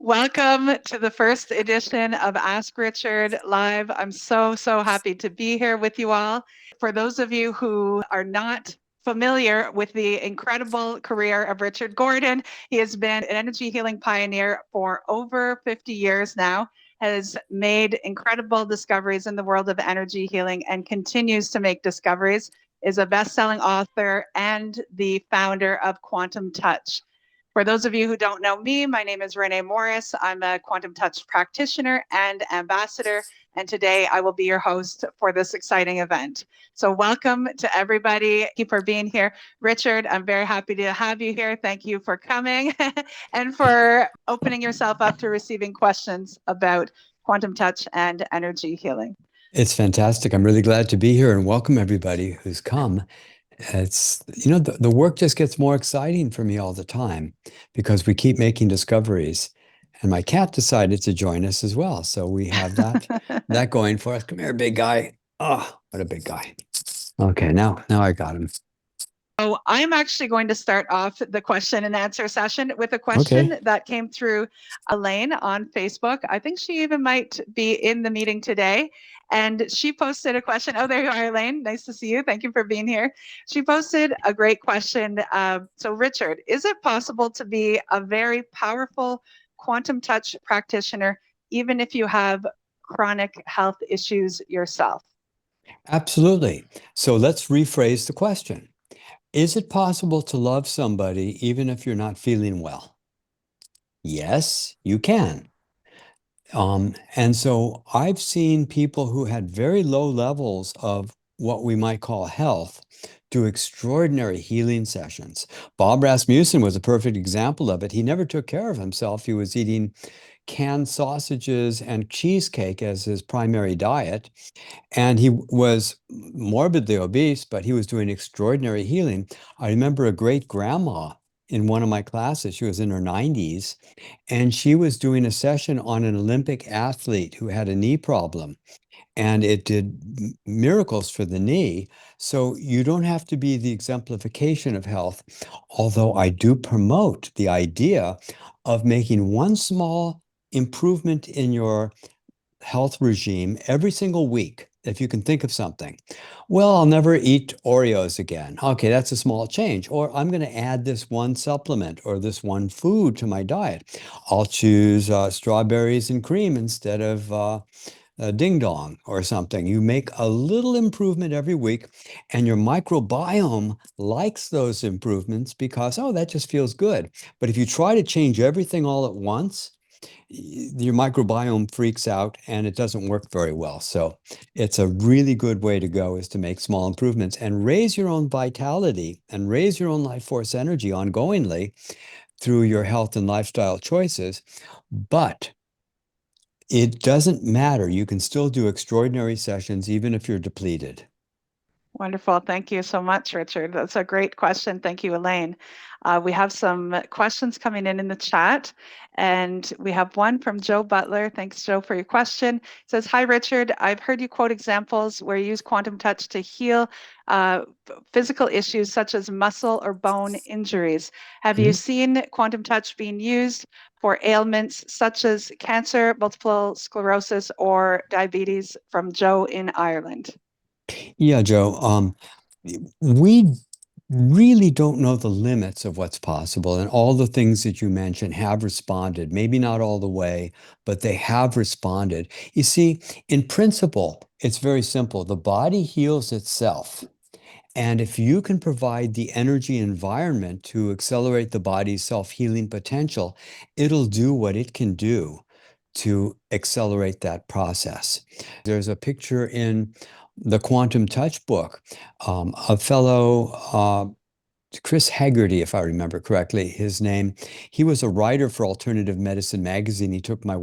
Welcome to the first edition of Ask Richard Live. I'm so happy to be here with you all. For those of you who are not familiar with the incredible career of Richard Gordon, he has been an energy healing pioneer for over 50 years now, has made incredible discoveries in the world of energy healing and continues to make discoveries, is a best-selling author and the founder of Quantum Touch. For those of you who don't know me, my name is Renee Morris. I'm a Quantum Touch practitioner and ambassador, and today I will be your host for this exciting event. So welcome to everybody. Thank you for being here. Richard, I'm very happy to have you here. Thank you for coming and for opening yourself up to receiving questions about quantum touch and energy healing. It's fantastic. I'm really glad to be here and welcome everybody who's come. The work just gets more exciting for me all the time because we keep making discoveries. And my cat decided to join us as well. So we have that going for us. Come here, big guy. Oh, what a big guy. Okay, now I got him. So I'm actually going to start off the question and answer session with a Okay. question that came through Elaine on Facebook. I think she even might be in the meeting today. And she posted a question. Oh, there you are, Elaine. Nice to see you. Thank you for being here. She posted a great question. So Richard, is it possible to be a very powerful quantum touch practitioner, even if you have chronic health issues yourself? Absolutely. So let's rephrase the question. Is it possible to love somebody even if you're not feeling well? Yes, you can. And so I've seen people who had very low levels of what we might call health do extraordinary healing sessions. Bob Rasmussen was a perfect example of it. He never took care of himself. He was eating canned sausages and cheesecake as his primary diet. And he was morbidly obese, but he was doing extraordinary healing. I remember a great grandma in one of my classes. She was in her 90s, and she was doing a session on an Olympic athlete who had a knee problem. And it did miracles for the knee. So you don't have to be the exemplification of health, although I do promote the idea of making one small improvement in your health regime every single week, if you can think of something. Well, I'll never eat Oreos again. Okay, that's a small change. Or I'm going to add this one supplement or this one food to my diet. I'll choose strawberries and cream instead of ding dong or something. You make a little improvement every week, and your microbiome likes those improvements because, oh, that just feels good. But if you try to change everything all at once, your microbiome freaks out and it doesn't work very well. So it's a really good way to go, is to make small improvements and raise your own vitality and raise your own life force energy ongoingly through your health and lifestyle choices. But it doesn't matter. You can still do extraordinary sessions even if you're depleted. Wonderful. Thank you so much, Richard. That's a great question. Thank you, Elaine. We have some questions coming in the chat, and we have one from Joe Butler. Thanks, Joe, for your question. It says, hi, Richard. I've heard you quote examples where you use quantum touch to heal physical issues such as muscle or bone injuries. Have you seen quantum touch being used for ailments such as cancer, multiple sclerosis, or diabetes? From Joe in Ireland. Yeah, Joe. We really don't know the limits of what's possible. And all the things that you mentioned have responded, maybe not all the way, but they have responded. You see, in principle, it's very simple. The body heals itself. And if you can provide the energy environment to accelerate the body's self-healing potential, it'll do what it can do to accelerate that process. There's a picture in the Quantum Touch book. A fellow, Chris Haggerty, if I remember correctly, his name. He was a writer for Alternative Medicine magazine. He took my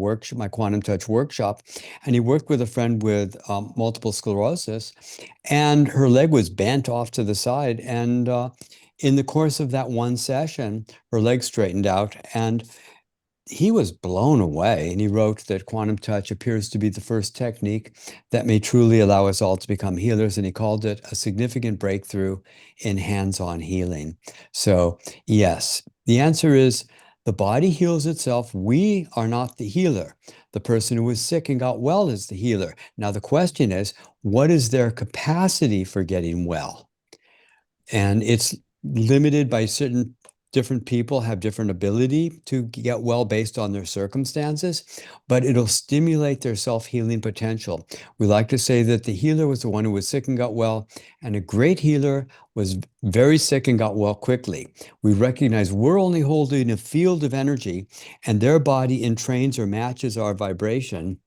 Quantum Touch workshop, and he worked with a friend with multiple sclerosis, and her leg was bent off to the side. And in the course of that one session, her leg straightened out, and he was blown away, and he wrote that quantum touch appears to be the first technique that may truly allow us all to become healers, and he called it a significant breakthrough in hands-on healing. So yes, the answer is The body heals itself. We are not the healer. The person who was sick and got well is the healer. Now, the question is, what is their capacity for getting well? And it's limited by certain different people have different ability to get well based on their circumstances, but it'll stimulate their self-healing potential. We like to say that the healer was the one who was sick and got well, and a great healer was very sick and got well quickly. We recognize we're only holding a field of energy, and their body entrains or matches our vibration,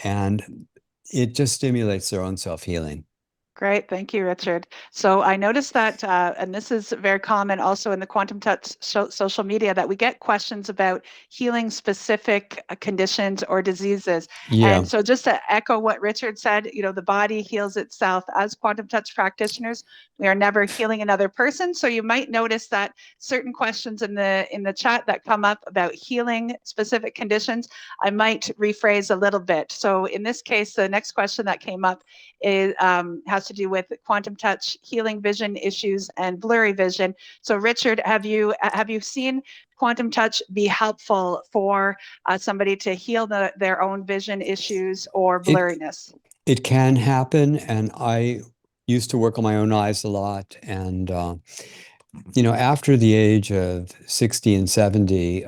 and it just stimulates their own self-healing. Great. Thank you, Richard. So I noticed that, and this is very common also in the Quantum Touch social media, that we get questions about healing specific conditions or diseases. Yeah, And so just to echo what Richard said, the body heals itself. As Quantum Touch practitioners, we are never healing another person. So you might notice that certain questions in the chat that come up about healing specific conditions, I might rephrase a little bit. So in this case, the next question that came up has to do with quantum touch, healing vision issues, and blurry vision. So, Richard, have you seen quantum touch be helpful for somebody to heal their own vision issues or it blurriness? it can happen, and I used to work on my own eyes a lot, and after the age of 60 and 70,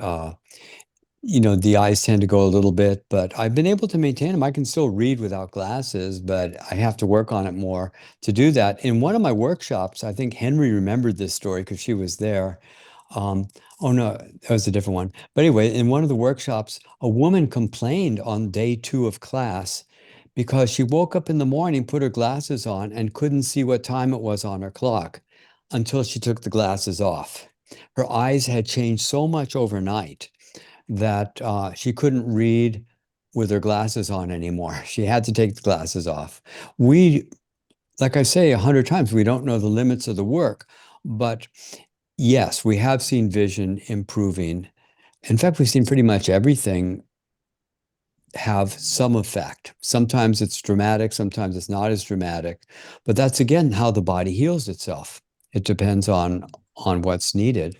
the eyes tend to go a little bit, but I've been able to maintain them. I can still read without glasses, but I have to work on it more to do that. In one of my workshops, I think Henry remembered this story because she was there. Um, oh no, that was a different one. But anyway, in one of the workshops, a woman complained on day 2 of class because she woke up in the morning, put her glasses on, and couldn't see what time it was on her clock until she took the glasses off. Her eyes had changed so much overnight that she couldn't read with her glasses on anymore. She had to take the glasses off. We, like I say 100 times, we don't know the limits of the work, but yes, we have seen vision improving. In fact, we've seen pretty much everything have some effect. Sometimes it's dramatic, sometimes it's not as dramatic, but that's again how the body heals itself. It depends on what's needed.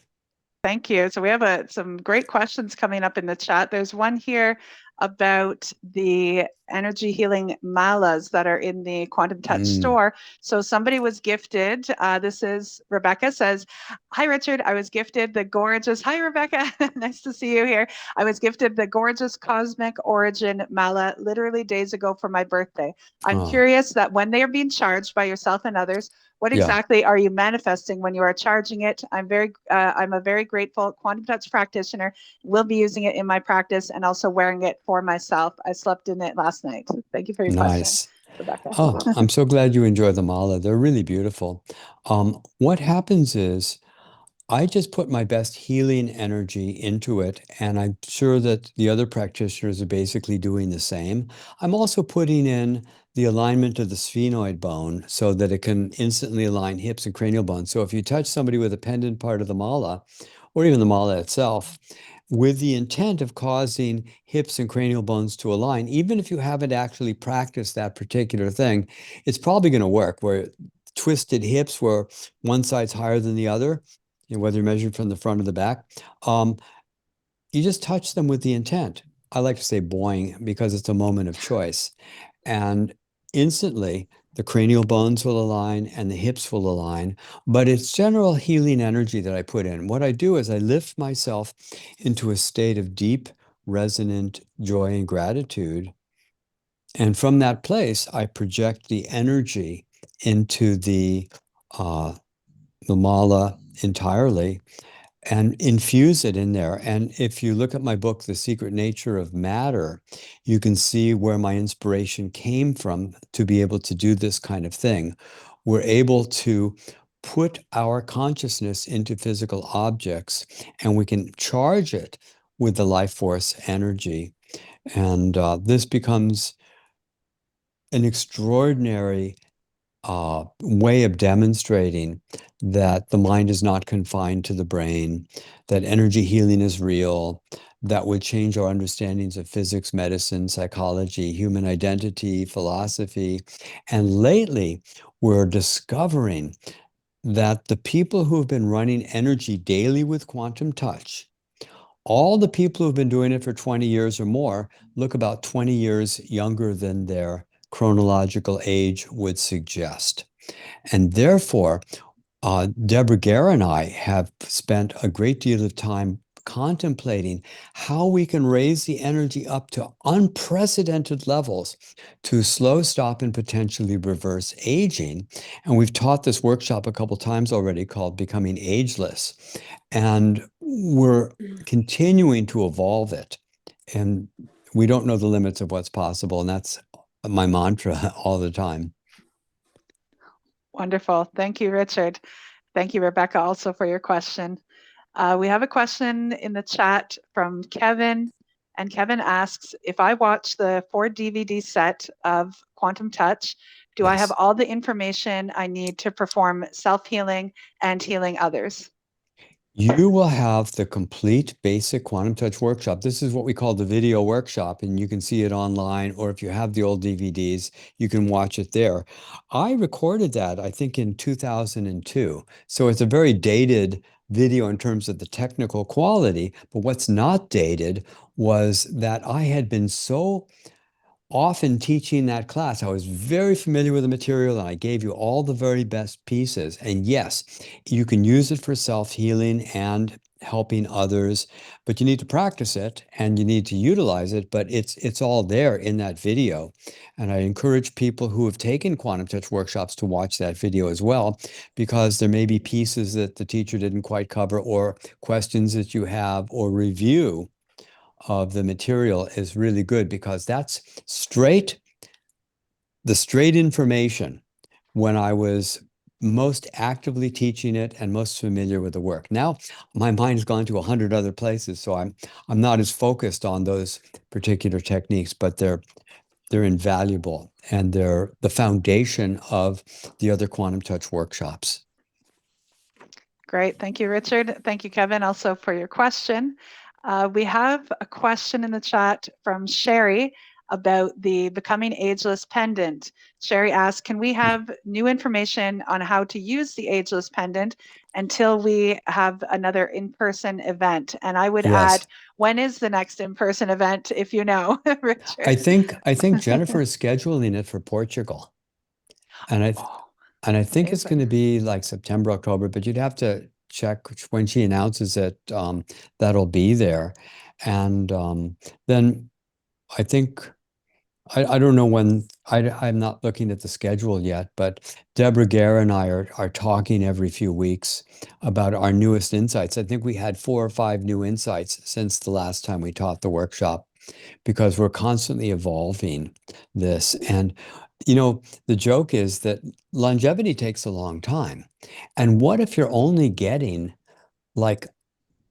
Thank you. So we have some great questions coming up in the chat. There's one here about the energy healing malas that are in the Quantum Touch Mm. store. So somebody was gifted, this is Rebecca says, hi Richard, I was gifted the gorgeous, hi Rebecca, nice to see you here. I was gifted the gorgeous Cosmic Origin mala literally days ago for my birthday. I'm Oh, curious that when they are being charged by yourself and others, what yeah, exactly are you manifesting when you are charging it? I'm a very grateful quantum touch practitioner. Will be using it in my practice and also wearing it for myself. I slept in it last night. Thank you for your question, nice. Rebecca. Oh, I'm so glad you enjoy the mala. They're really beautiful. What happens is I just put my best healing energy into it, and I'm sure that the other practitioners are basically doing the same. I'm also putting in the alignment of the sphenoid bone so that it can instantly align hips and cranial bones. So if you touch somebody with a pendant part of the mala, or even the mala itself, with the intent of causing hips and cranial bones to align, even if you haven't actually practiced that particular thing, it's probably going to work where twisted hips where one side's higher than the other, whether you're measured from the front or the back, um, you just touch them with the intent. I like to say boing because it's a moment of choice. And instantly, the cranial bones will align and the hips will align. But it's general healing energy that I put in. What I do is I lift myself into a state of deep, resonant joy and gratitude. And from that place, I project the energy into uh, the mala entirely and infuse it in there. And if you look at my book, The Secret Nature of Matter, you can see where my inspiration came from to be able to do this kind of thing. We're able to put our consciousness into physical objects and we can charge it with the life force energy. And this becomes an extraordinary way of demonstrating that the mind is not confined to the brain, that energy healing is real, that would change our understandings of physics, medicine, psychology, human identity, philosophy. And lately, we're discovering that the people who have been running energy daily with quantum touch All the people who've been doing it for 20 years or more look about 20 years younger than their chronological age would suggest. And therefore, Deborah Gare and I have spent a great deal of time contemplating how we can raise the energy up to unprecedented levels to slow, stop, and potentially reverse aging. And we've taught this workshop a couple times already called Becoming Ageless. And we're continuing to evolve it. And we don't know the limits of what's possible. And that's my mantra all the time. Wonderful. Thank you, Richard. Thank you, Rebecca, also for your question. We have a question in the chat from Kevin, and Kevin asks, if I watch the 4 DVD set of Quantum Touch, do I have Yes. all the information I need to perform self-healing and healing others? You will have the complete basic quantum touch workshop. This is what we call the video workshop, and you can see it online, or if you have the old DVDs, you can watch it there. I recorded that, I think, in 2002. So it's a very dated video in terms of the technical quality. But what's not dated was that I had been so often teaching that class, I was very familiar with the material and I gave you all the very best pieces. And yes, you can use it for self-healing and helping others, but you need to practice it and you need to utilize it, but it's all there in that video. And I encourage people who have taken quantum touch workshops to watch that video as well, because there may be pieces that the teacher didn't quite cover or questions that you have or review of the material is really good because that's the straight information when I was most actively teaching it and most familiar with the work. Now my mind's gone to 100 other places, so I'm not as focused on those particular techniques, but they're invaluable and they're the foundation of the other quantum touch workshops. Great. Thank you, Richard. Thank you, Kevin, also for your question. We have a question in the chat from Sherry about the Becoming Ageless pendant. Sherry asks, can we have new information on how to use the Ageless pendant until we have another in-person event? And I would add, Yes. when is the next in-person event, if you know, I Richard? think I think Jennifer is scheduling it for Portugal. And Oh, I think it's going amazing. to be like September, October, but you'd have to check when she announces it, that'll be there. And then I think, I don't know when, I'm not looking at the schedule yet, but Deborah Gare and I are talking every few weeks about our newest insights. I think we had 4 or 5 new insights since the last time we taught the workshop because we're constantly evolving this. And, the joke is that longevity takes a long time. And what if you're only getting like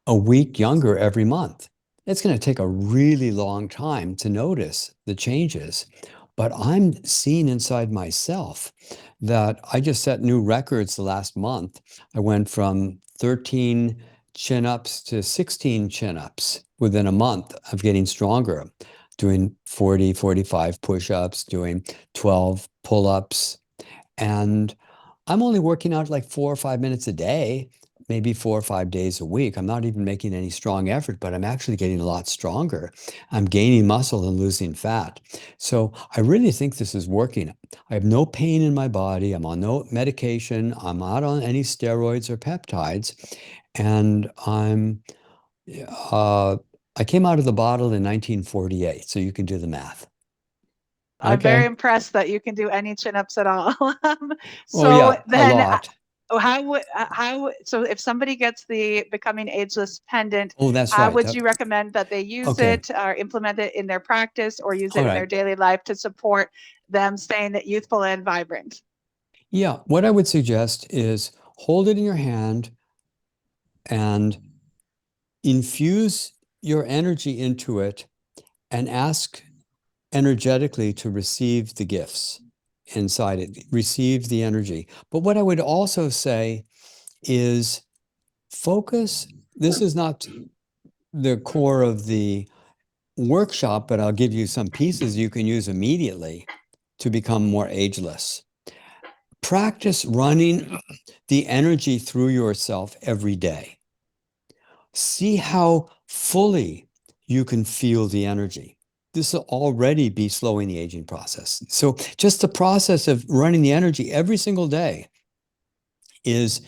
a week younger every month? It's going to take a really long time to notice the changes. But I'm seeing inside myself that I just set new records the last month. I went from 13 chin ups to 16 chin ups within a month of getting stronger, doing 40, 45 push ups, doing 12 pull ups. And I'm only working out like 4 or 5 minutes a day, maybe 4 or 5 days a week. I'm not even making any strong effort, but I'm actually getting a lot stronger. I'm gaining muscle and losing fat. So I really think this is working. I have no pain in my body. I'm on no medication. I'm not on any steroids or peptides. And uh, I came out of the bottle in 1948. So you can do the math. I'm very Okay. impressed that you can do any chin-ups at all. Oh, So yeah, a then lot. so if somebody gets the Becoming Ageless pendant, Oh, that's how right. would you recommend that they use Okay. it or implement it in their practice or use All it in their right. daily life to support them staying youthful and vibrant? Yeah. What I would suggest is hold it in your hand and infuse your energy into it and ask energetically to receive the gifts inside it, receive the energy. But what I would also say is focus. This is not the core of the workshop, but I'll give you some pieces you can use immediately to become more ageless. Practice running the energy through yourself every day. See how fully, you can feel the energy. This will already be slowing the aging process. So just the process of running the energy every single day is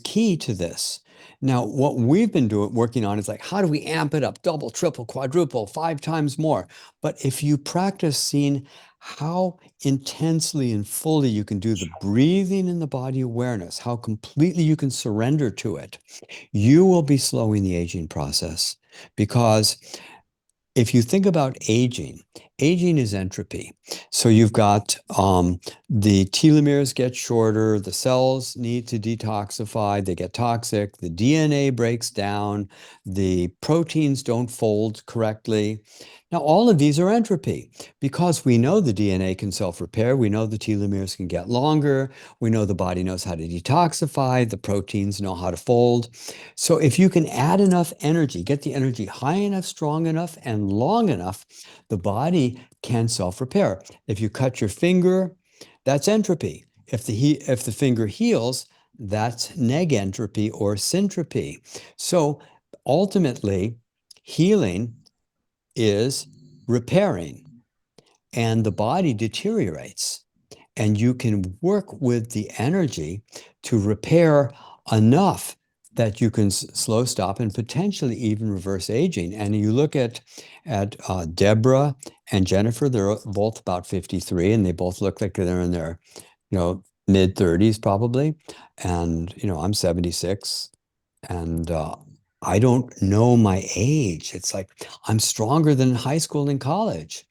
key to this. Now, what we've been working on is like, how do we amp it up, double, triple, quadruple, 5 times more? But if you practice seeing how intensely and fully you can do the breathing and the body awareness, how completely you can surrender to it, you will be slowing the aging process. Because if you think about aging, aging is entropy. So you've got the telomeres get shorter, the cells need to detoxify, they get toxic, the DNA breaks down, the proteins don't fold correctly. Now, all of these are entropy because we know the DNA can self-repair, we know the telomeres can get longer, we know the body knows how to detoxify, the proteins know how to fold. So if you can add enough energy, get the energy high enough, strong enough, and long enough, the body can self-repair. If you cut your finger, that's entropy. If the finger heals, that's negentropy or syntropy. So ultimately, healing is repairing, and the body deteriorates. And you can work with the energy to repair enough that you can slow, stop, and potentially even reverse aging. And you look at Deborah and Jennifer; they're both about 53, and they both look like they're in their, mid 30s probably. And I'm 76, and I don't know my age. It's like I'm stronger than in high school and college.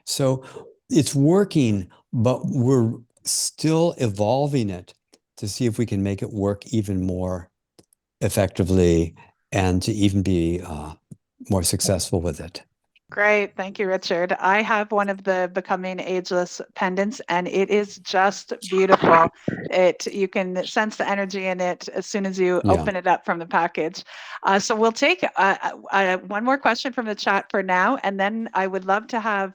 So it's working, but we're still evolving it to see if we can make it work even more effectively and to even be more successful with it. Great. Thank you, Richard. I have one of the Becoming Ageless pendants, and it is just beautiful. You can sense the energy in it as soon as you Yeah. open it up from the package. So we'll take one more question from the chat for now, and then I would love to have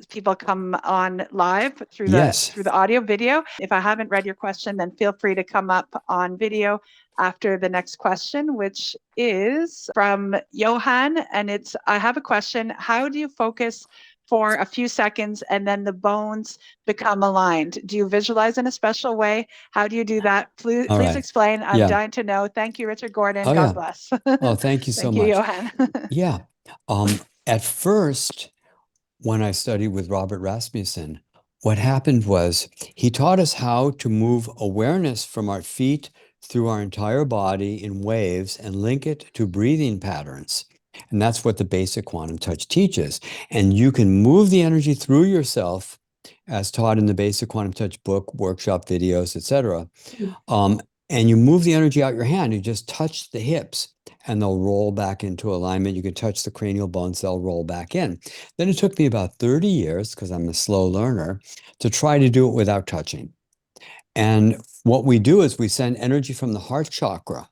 people come on live through Yes. the audio video. If I haven't read your question, then feel free to come up on video after the next question, which is from Johan. And I have a question. How do you focus for a few seconds and then the bones become aligned? Do you visualize in a special way? How do you do that? Please explain. I'm dying to know. Thank you, Richard Gordon. God bless. Oh, thank you so Thank you, much. Johan. Yeah. At first, when I studied with Robert Rasmussen, what happened was he taught us how to move awareness from our feet through our entire body in waves and link it to breathing patterns. And that's what the basic quantum touch teaches. And you can move the energy through yourself as taught in the basic quantum touch book, workshop videos, etc. And you move the energy out your hand. You just touch the hips and they'll roll back into alignment. You can touch the cranial bones, they'll roll back in. Then it took me about 30 years, because I'm a slow learner, to try to do it without touching. And what we do is we send energy from the heart chakra,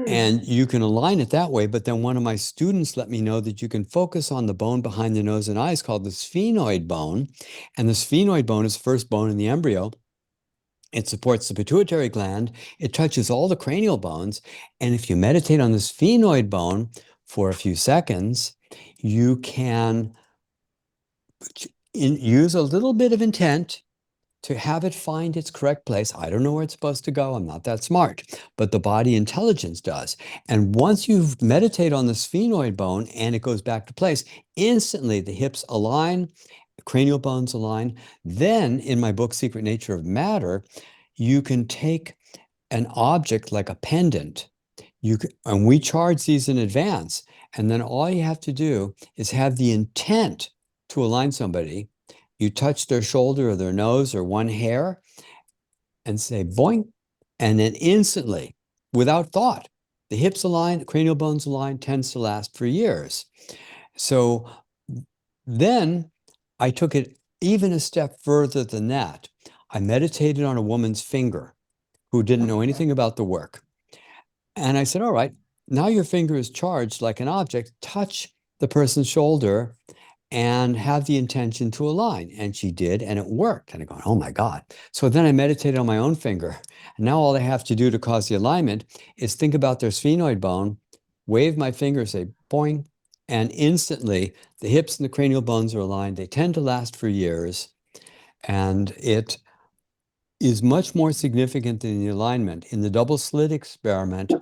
and you can align it that way. But then one of my students let me know that you can focus on the bone behind the nose and eyes called the sphenoid bone. And the sphenoid bone is the first bone in the embryo. It supports the pituitary gland. It touches all the cranial bones. And if you meditate on the sphenoid bone for a few seconds, you can use a little bit of intent to have it find its correct place. I don't know where it's supposed to go. I'm not that smart, but the body intelligence does. And once you meditate on the sphenoid bone and it goes back to place, instantly the hips align, the cranial bones align. Then in my book, Secret Nature of Matter, you can take an object like a pendant. And we charge these in advance. And then all you have to do is have the intent to align somebody. You touch their shoulder or their nose or one hair and say boing. And then instantly, without thought, the hips align, the cranial bones align, tends to last for years. So then I took it even a step further than that. I meditated on a woman's finger who didn't know anything about the work. And I said, all right, now your finger is charged like an object. Touch the person's shoulder and have the intention to align. And she did, and it worked. And I go, oh my God. So then I meditated on my own finger. And now all I have to do to cause the alignment is think about their sphenoid bone, wave my finger, say boing, and instantly the hips and the cranial bones are aligned. They tend to last for years, and it is much more significant than the alignment. In the double slit experiment,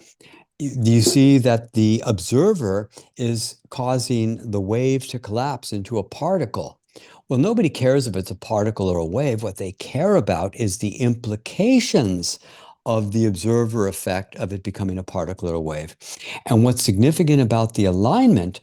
you see that the observer is causing the wave to collapse into a particle. Well, nobody cares if it's a particle or a wave. What they care about is the implications of the observer effect of it becoming a particle or a wave. And what's significant about the alignment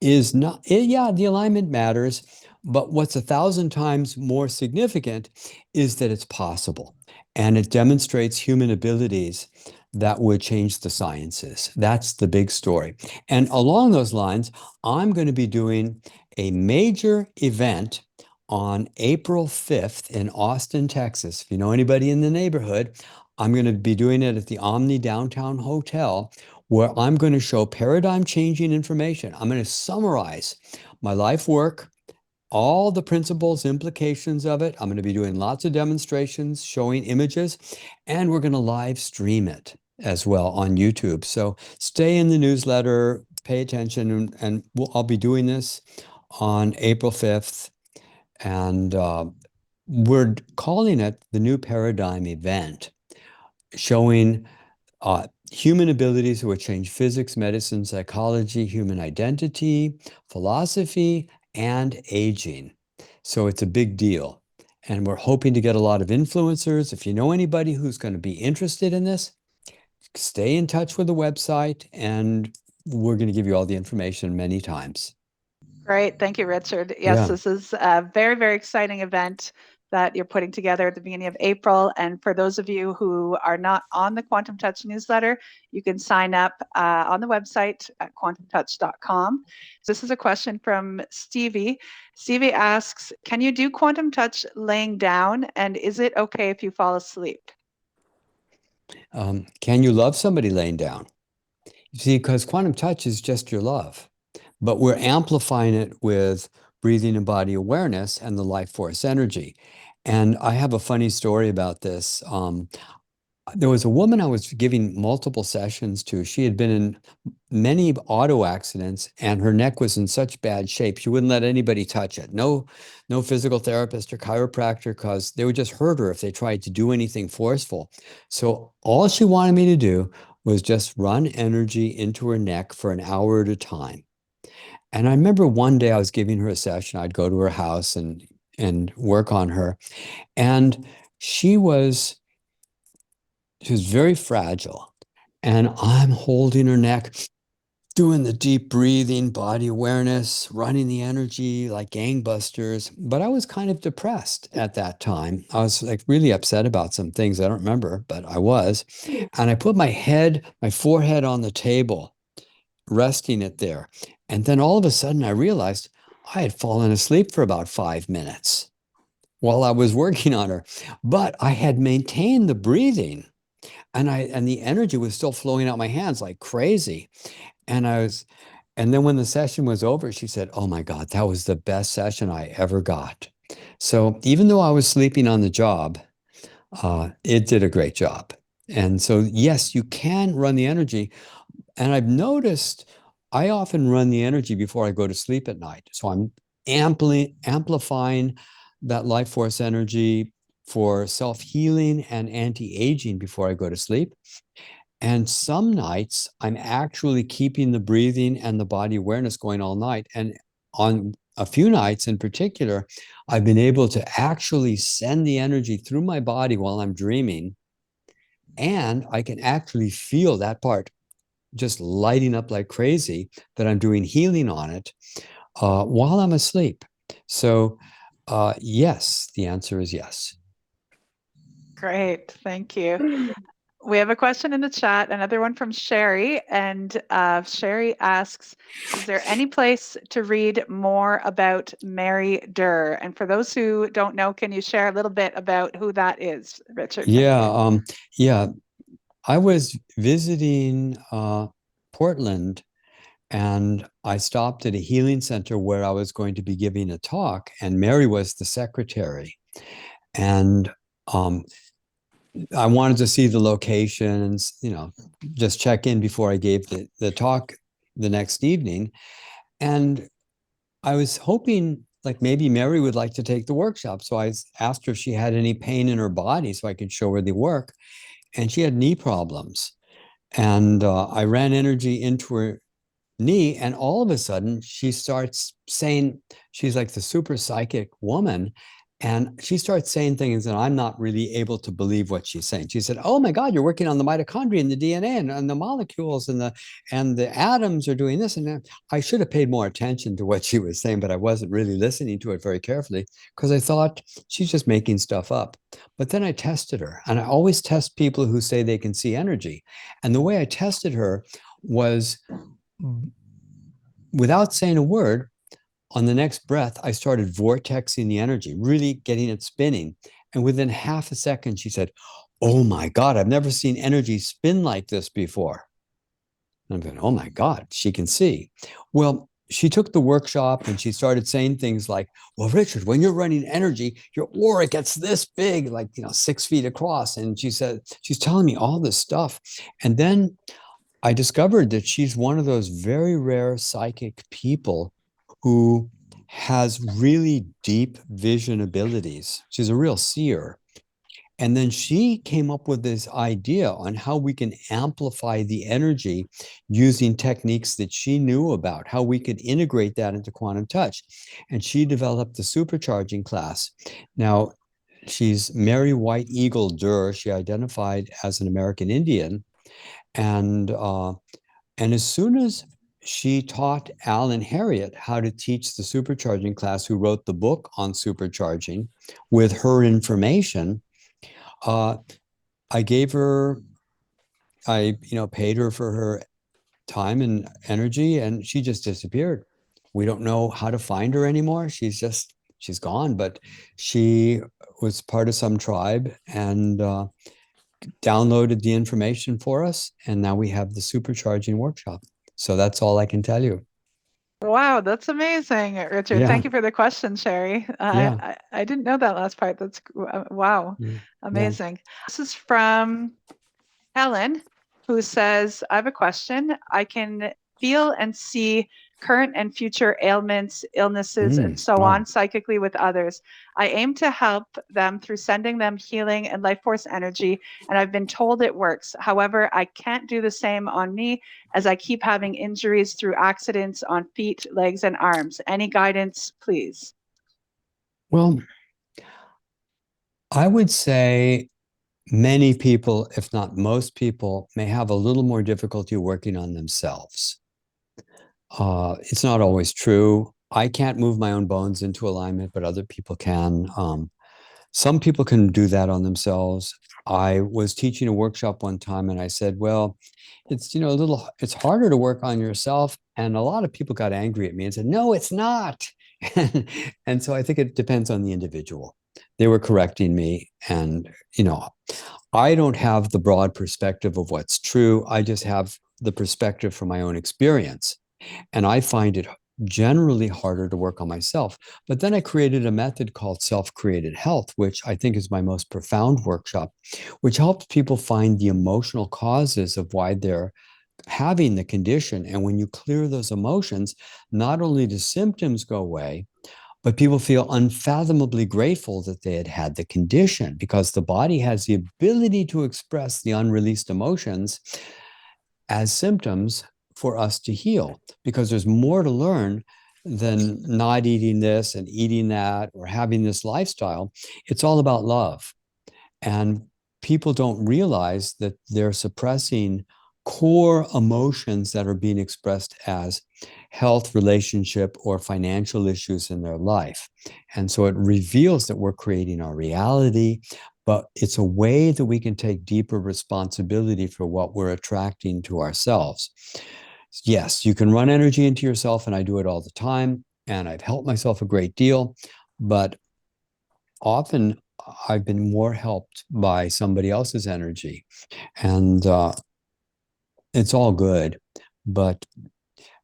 is not, yeah, the alignment matters, but what's 1,000 times more significant is that it's possible. And it demonstrates human abilities that would change the sciences. That's the big story. And along those lines, I'm going to be doing a major event on April 5th in Austin, Texas. If you know anybody in the neighborhood, I'm going to be doing it at the Omni Downtown Hotel, where I'm going to show paradigm changing information. I'm going to summarize my life work, all the principles, implications of it. I'm going to be doing lots of demonstrations, showing images, and we're going to live stream it as well on YouTube. So stay in the newsletter, pay attention, and I'll be doing this on April 5th. And we're calling it the New Paradigm Event, showing human abilities that would change physics, medicine, psychology, human identity, philosophy, and aging. So it's a big deal. And we're hoping to get a lot of influencers. If you know anybody who's going to be interested in this, stay in touch with the website, and we're going to give you all the information many times. Great. Thank you, Richard. Yes, Yeah. this is a very, very exciting event that you're putting together at the beginning of April. And for those of you who are not on the Quantum Touch newsletter, you can sign up on the website at quantumtouch.com. So this is a question from Stevie. Stevie asks, can you do Quantum Touch laying down? And is it okay if you fall asleep? Can you love somebody laying down? You see, because quantum touch is just your love, but we're amplifying it with breathing and body awareness and the life force energy. And I have a funny story about this. There was a woman I was giving multiple sessions to. She had been in many auto accidents, and her neck was in such bad shape she wouldn't let anybody touch it. No physical therapist or chiropractor, because they would just hurt her if they tried to do anything forceful. So all she wanted me to do was just run energy into her neck for an hour at a time. And I remember one day I was giving her a session. I'd go to her house and work on her, and she was very fragile. And I'm holding her neck, doing the deep breathing, body awareness, running the energy like gangbusters. But I was kind of depressed at that time. I was like really upset about some things. I don't remember, but I was. And I put my forehead on the table, resting it there. And then all of a sudden I realized I had fallen asleep for about 5 minutes while I was working on her. But I had maintained the breathing, and the energy was still flowing out my hands like crazy. And then when the session was over, she said, "Oh my God, that was the best session I ever got." So even though I was sleeping on the job, it did a great job. And so, yes, you can run the energy. And I've noticed I often run the energy before I go to sleep at night. So I'm amplifying that life force energy for self-healing and anti-aging before I go to sleep. And some nights I'm actually keeping the breathing and the body awareness going all night. And on a few nights in particular, I've been able to actually send the energy through my body while I'm dreaming. And I can actually feel that part just lighting up like crazy, that I'm doing healing on it while I'm asleep. So, yes, the answer is yes. Great. Thank you. We have a question in the chat, another one from Sherry, and Sherry asks, is there any place to read more about Mary Durr? And for those who don't know, can you share a little bit about who that is, Richard? Yeah, yeah. I was visiting Portland, and I stopped at a healing center where I was going to be giving a talk, and Mary was the secretary. And um, I wanted to see the locations, just check in before I gave the talk the next evening. And I was hoping like maybe Mary would like to take the workshop. So I asked her if she had any pain in her body so I could show her the work. And she had knee problems. And I ran energy into her knee, and all of a sudden she starts saying, she's like the super psychic woman, and she starts saying things that I'm not really able to believe what she's saying. She said, oh my God, you're working on the mitochondria and the DNA and the molecules and the atoms are doing this and that. I should have paid more attention to what she was saying, but I wasn't really listening to it very carefully because I thought she's just making stuff up. But then I tested her, and I always test people who say they can see energy. And the way I tested her was without saying a word, on the next breath, I started vortexing the energy, really getting it spinning. And within half a second, she said, oh my God, I've never seen energy spin like this before. And I'm going, oh my God, she can see. Well, she took the workshop and she started saying things like, well, Richard, when you're running energy, your aura gets this big, like, 6 feet across. And she said, she's telling me all this stuff. And then I discovered that she's one of those very rare psychic people who has really deep vision abilities. She's a real seer. And then she came up with this idea on how we can amplify the energy using techniques that she knew about, how we could integrate that into quantum touch. And she developed the supercharging class. Now, she's Mary White Eagle Durr. She identified as an American Indian. And as soon as she taught Al and Harriet how to teach the supercharging class, who wrote the book on supercharging with her information, uh, I gave her, paid her for her time and energy, and she just disappeared. We don't know how to find her anymore. She's gone, but she was part of some tribe and downloaded the information for us. And now we have the supercharging workshop. So that's all I can tell you. Wow, that's amazing, Richard. Yeah. Thank you for the question, Sherry. Yeah. I didn't know that last part. Wow, Yeah. Yeah. amazing. This is from Helen, who says, I have a question. I can feel and see current and future ailments, illnesses, and so on Wow. psychically with others. I aim to help them through sending them healing and life force energy, and I've been told it works. However, I can't do the same on me as I keep having injuries through accidents on feet, legs, and arms. Any guidance, please? Well, I would say many people, if not most people, may have a little more difficulty working on themselves. It's not always true. I can't move my own bones into alignment, but other people can. Some people can do that on themselves. I was teaching a workshop one time and I said, well, it's harder to work on yourself. And a lot of people got angry at me and said, no, it's not. And so I think it depends on the individual. They were correcting me. And, I don't have the broad perspective of what's true. I just have the perspective from my own experience. And I find it generally harder to work on myself. But then I created a method called self created health, which I think is my most profound workshop, which helps people find the emotional causes of why they're having the condition. And when you clear those emotions, not only do symptoms go away, but people feel unfathomably grateful that they had had the condition because the body has the ability to express the unreleased emotions as symptoms for us to heal because there's more to learn than not eating this and eating that or having this lifestyle. It's all about love. And people don't realize that they're suppressing core emotions that are being expressed as health, relationship, or financial issues in their life. And so it reveals that we're creating our reality, but it's a way that we can take deeper responsibility for what we're attracting to ourselves. Yes, you can run energy into yourself, and I do it all the time, and I've helped myself a great deal, but often I've been more helped by somebody else's energy. And it's all good, but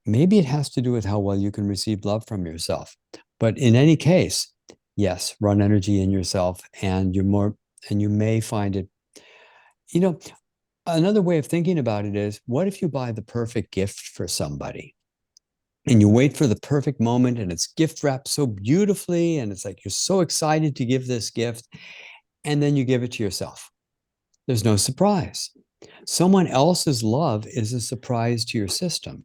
maybe it has to do with how well you can receive love from yourself. But in any case, yes, run energy in yourself, and you may find it You know, another way of thinking about it is, what if you buy the perfect gift for somebody and you wait for the perfect moment and it's gift wrapped so beautifully and it's like you're so excited to give this gift and then you give it to yourself? There's no surprise. Someone else's love is a surprise to your system,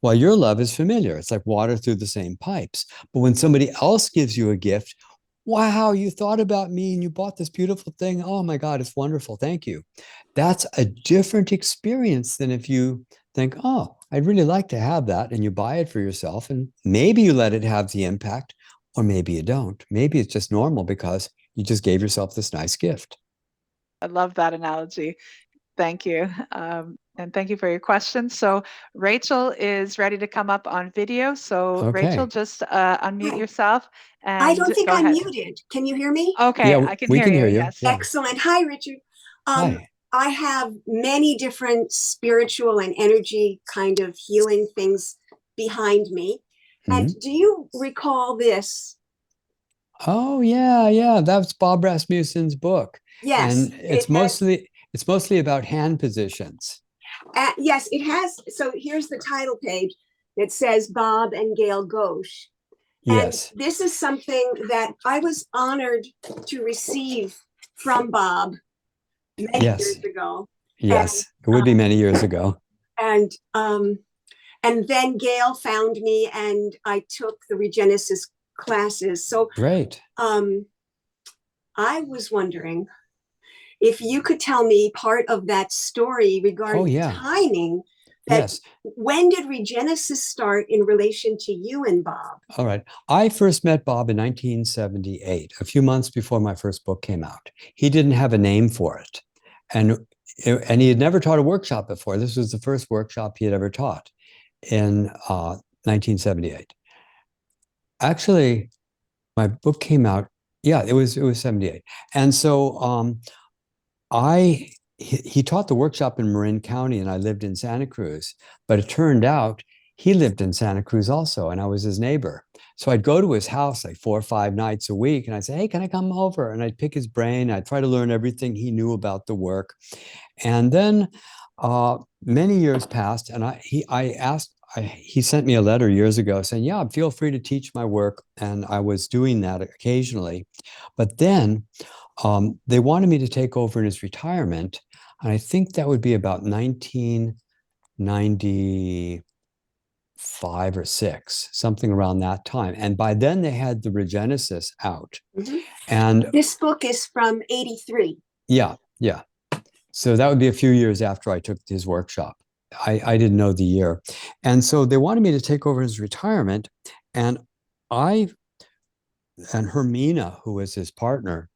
while your love is familiar. It's like water through the same pipes. But when somebody else gives you a gift, wow, you thought about me and you bought this beautiful thing. Oh my God, it's wonderful. Thank you. That's a different experience than if you think, oh, I'd really like to have that. And you buy it for yourself. And maybe you let it have the impact, or maybe you don't. Maybe it's just normal because you just gave yourself this nice gift. I love that analogy. Thank you. And thank you for your question. So Rachel is ready to come up on video. So Rachel, Okay. just unmute Hi. yourself I and don't think go I'm ahead. muted. Can you hear me? Okay, Yeah, I can we hear can hear you. you. Yes. Yeah. Excellent. Hi, Richard. Um, Hi. I have many different spiritual and energy kind of healing things behind me. And Mhm. do you recall this? Oh yeah, yeah. That's Bob Rasmussen's book. Yes, And it has. it's mostly about hand positions. Yes, it has. So here's the title page that says Bob and Gail Ghosh. And Yes. this is something that I was honored to receive from Bob many years Yes. ago. And Yes. It would be um, many years ago. and um, and then Gail found me, and I took the Regenesis classes. So Great. um, I was wondering if you could tell me part of that story Oh regarding yeah. timing. That Yes. when did Regenesis start in relation to you and Bob? All right. I first met Bob in 1978, a few months before my first book came out. He didn't have a name for it. And and he had never taught a workshop before. This was the first workshop he had ever taught in 1978. Actually, my book came out. Yeah, it was 78. And so I he taught the workshop in Marin County and I lived in Santa Cruz, but it turned out he lived in Santa Cruz also and I was his neighbor. So I'd go to his house like 4 or 5 nights a week and I'd say, "Hey, can I come over?" And I'd pick his brain. I'd try to learn everything he knew about the work. And then many years passed, and he sent me a letter years ago saying, "Yeah, feel free to teach my work," and I was doing that occasionally. But then they wanted me to take over in his retirement, and I think that would be about 1995 or six, something around that time. And by then they had the Regenesis out, Mhm. and This book is from 83. yeah, yeah. So that would be a few years after I took his workshop. I didn't know the year. And so they wanted me to take over his retirement. And I and Hermina, who was his partner,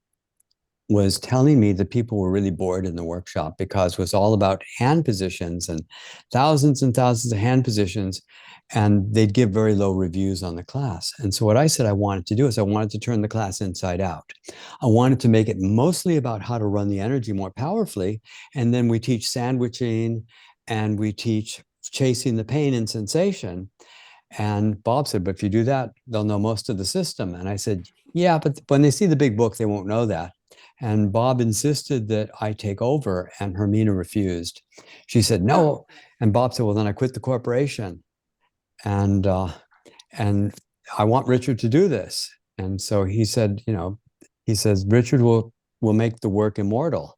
was telling me that people were really bored in the workshop because it was all about hand positions and thousands of hand positions. And they'd give very low reviews on the class. And so what I said I wanted to do is I wanted to turn the class inside out. I wanted to make it mostly about how to run the energy more powerfully. And then we teach sandwiching and we teach chasing the pain and sensation. And Bob said, "But if you do that, they'll know most of the system." And I said, "Yeah, but when they see the big book, they won't know that." And Bob insisted that I take over, and Hermina refused. She said, Oh, "No." And Bob said, "Well, then I quit the corporation. And and I want Richard to do this." And so he said, he says, "Richard will make the work immortal.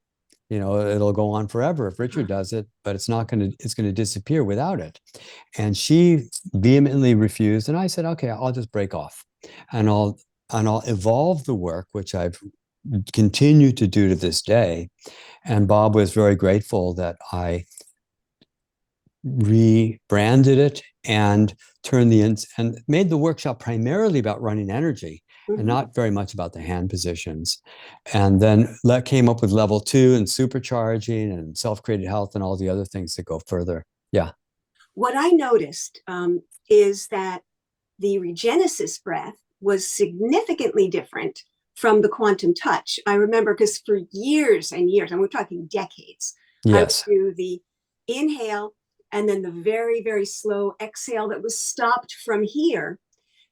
It'll go on forever if Richard does it, but it's going to disappear without it." And she vehemently refused. And I said, "Okay, I'll just break off and I'll evolve the work, which I've continued to do to this day." And Bob was very grateful that I rebranded it and and made the workshop primarily about running energy and mhm. not very much about the hand positions. And then came up with level 2 and supercharging and self-created health and all the other things that go further. Yeah. What I noticed is that the Regenesis breath was significantly different from the quantum touch. I remember because for years and years, and we're talking decades, I would Yes. do the inhale and then the very, very slow exhale that was stopped from here.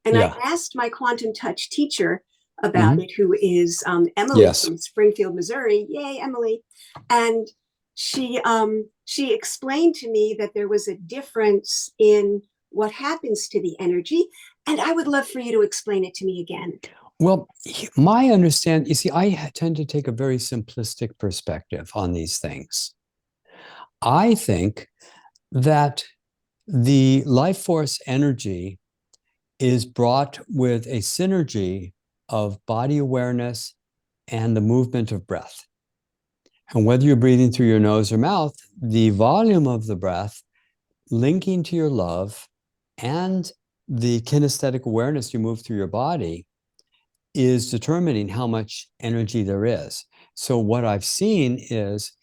And I Yeah. asked my quantum touch teacher about Hmm. it, who is Emily Yes. from Springfield, Missouri. Yay, Emily. And she explained to me that there was a difference in what happens to the energy, and I would love for you to explain it to me again. Well, my understanding, you see, I tend to take a very simplistic perspective on these things. I think that the life force energy is brought with a synergy of body awareness and the movement of breath. And whether you're breathing through your nose or mouth, the volume of the breath linking to your love and the kinesthetic awareness you move through your body is determining how much energy there is. So what I've seen is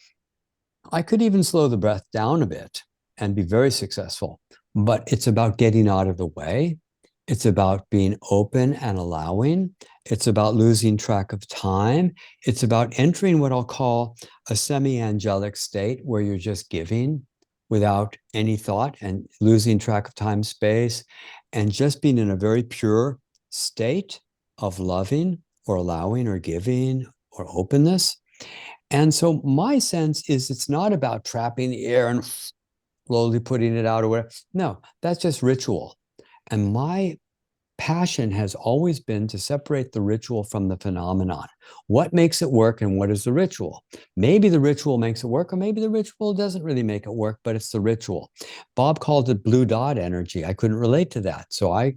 I could even slow the breath down a bit and be very successful, but it's about getting out of the way. It's about being open and allowing. It's about losing track of time. It's about entering what I'll call a semi-angelic state where you're just giving without any thought and losing track of time, space, and just being in a very pure state of loving or allowing or giving or openness. And so my sense is it's not about trapping the air and slowly putting it out or whatever. No, that's just ritual. And my passion has always been to separate the ritual from the phenomenon. What makes it work and what is the ritual? Maybe the ritual makes it work, or maybe the ritual doesn't really make it work, but it's the ritual. Bob called it blue dot energy. I couldn't relate to that. So I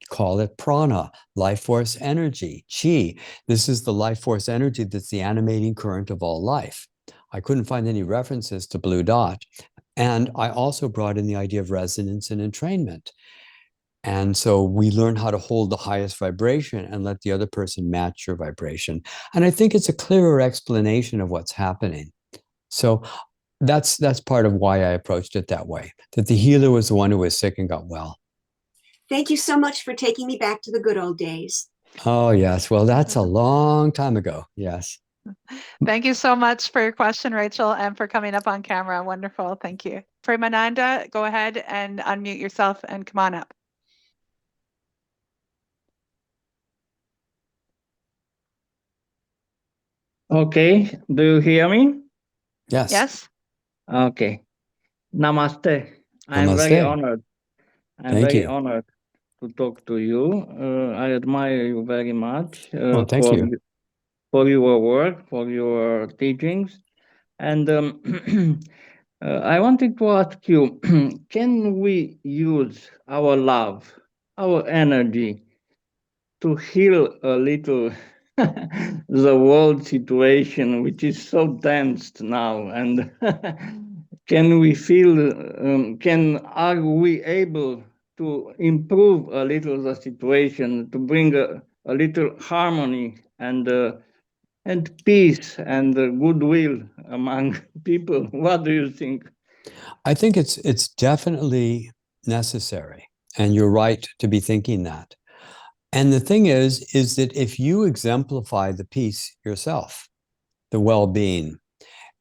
call it prana, life force energy, chi. This is the life force energy that's the animating current of all life. I couldn't find any references to blue dot. And I also brought in the idea of resonance and entrainment. And so we learn how to hold the highest vibration and let the other person match your vibration. And I think it's a clearer explanation of what's happening. So that's part of why I approached it that way, that the healer was the one who was sick and got well. Thank you so much for taking me back to the good old days. Oh, yes. Well, that's a long time ago. Yes. Thank you so much for your question, Rachel, and for coming up on camera. Wonderful. Thank you. Premananda, go ahead and unmute yourself and come on up. Okay, do you hear me? Yes. Yes. Okay. Namaste. I'm very Namaste. honored. I'm Thank very you. honored to talk to you. I admire you very much Oh, thank you. for your work, for your teachings. And I wanted to ask you, can we use our love, our energy to heal a little the world situation, which is so tense now? And can we feel, are we able to improve a little the situation, to bring a little harmony and peace and goodwill among people? What do you think? I think it's definitely necessary. And you're right to be thinking that. And the thing is that if you exemplify the peace yourself, the well-being,